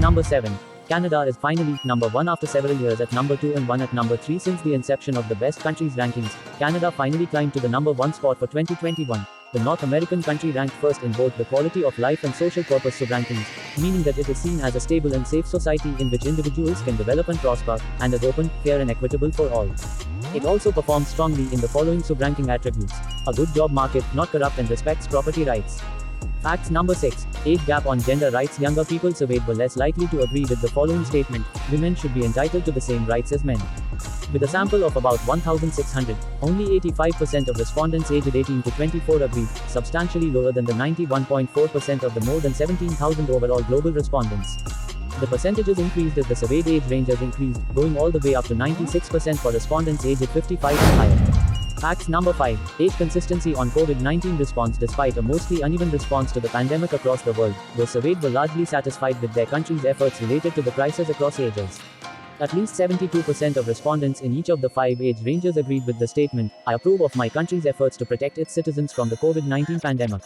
number 7. Canada is finally number 1 after several years at number 2 and 1 at number 3 since the inception of the best countries rankings. Canada finally climbed to the number 1 spot for 2021. The North American country ranked first in both the quality of life and social purpose sub-rankings, meaning that it is seen as a stable and safe society in which individuals can develop and prosper, and is open, fair and equitable for all. It also performs strongly in the following sub-ranking attributes: a good job market, not corrupt and respects property rights. Facts number 6. Age gap on gender rights. Younger people surveyed were less likely to agree with the following statement: women should be entitled to the same rights as men. With a sample of about 1,600, only 85% of respondents aged 18 to 24 agreed, substantially lower than the 91.4% of the more than 17,000 overall global respondents. The percentages increased as the surveyed age ranges increased, going all the way up to 96% for respondents aged 55 and higher. Facts number 5. Age consistency on COVID-19 response. Despite a mostly uneven response to the pandemic across the world, those surveyed were largely satisfied with their country's efforts related to the crisis across ages. At least 72% of respondents in each of the 5 age ranges agreed with the statement: I approve of my country's efforts to protect its citizens from the COVID-19 pandemic.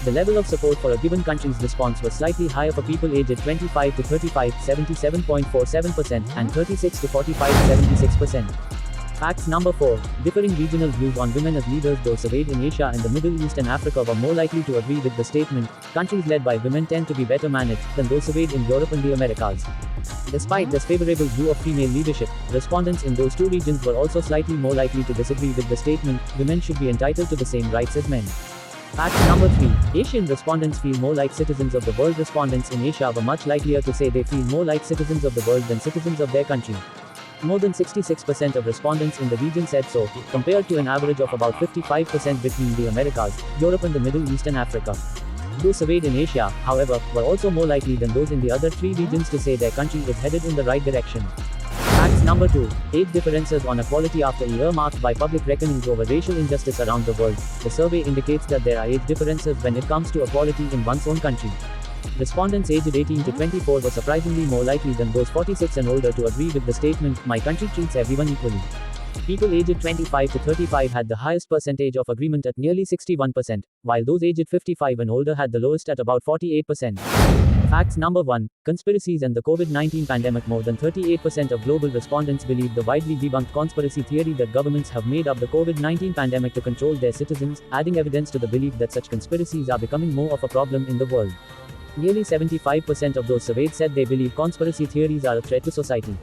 The level of support for a given country's response was slightly higher for people aged 25 to 35, 77.47%, and 36 to 45, 76%. Facts number 4. Differing regional views on women as leaders. Those surveyed in Asia and the Middle East and Africa were more likely to agree with the statement: countries led by women tend to be better managed than those surveyed in Europe and the Americas. Despite this favorable view of female leadership, respondents in those two regions were also slightly more likely to disagree with the statement: women should be entitled to the same rights as men. Fact number 3. Asian respondents feel more like citizens of the world. Respondents in Asia were much likelier to say they feel more like citizens of the world than citizens of their country. More than 66% of respondents in the region said so, compared to an average of about 55% between the Americas, Europe and the Middle East and Africa. Those surveyed in Asia, however, were also more likely than those in the other 3 regions to say their country is headed in the right direction. Facts number 2. Age differences on equality. After a year marked by public reckonings over racial injustice around the world, the survey indicates that there are age differences when it comes to equality in one's own country. Respondents aged 18 to 24 were surprisingly more likely than those 46 and older to agree with the statement: my country treats everyone equally. People aged 25 to 35 had the highest percentage of agreement at nearly 61%, while those aged 55 and older had the lowest at about 48%. Facts number 1. Conspiracies and the COVID-19 pandemic. More than 38% of global respondents believe the widely debunked conspiracy theory that governments have made up the COVID-19 pandemic to control their citizens, adding evidence to the belief that such conspiracies are becoming more of a problem in the world. Nearly 75% of those surveyed said they believe conspiracy theories are a threat to society.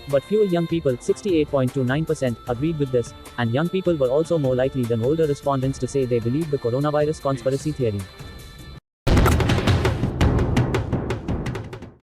But fewer young people, 68.29%, agreed with this, and young people were also more likely than older respondents to say they believe the coronavirus conspiracy theory.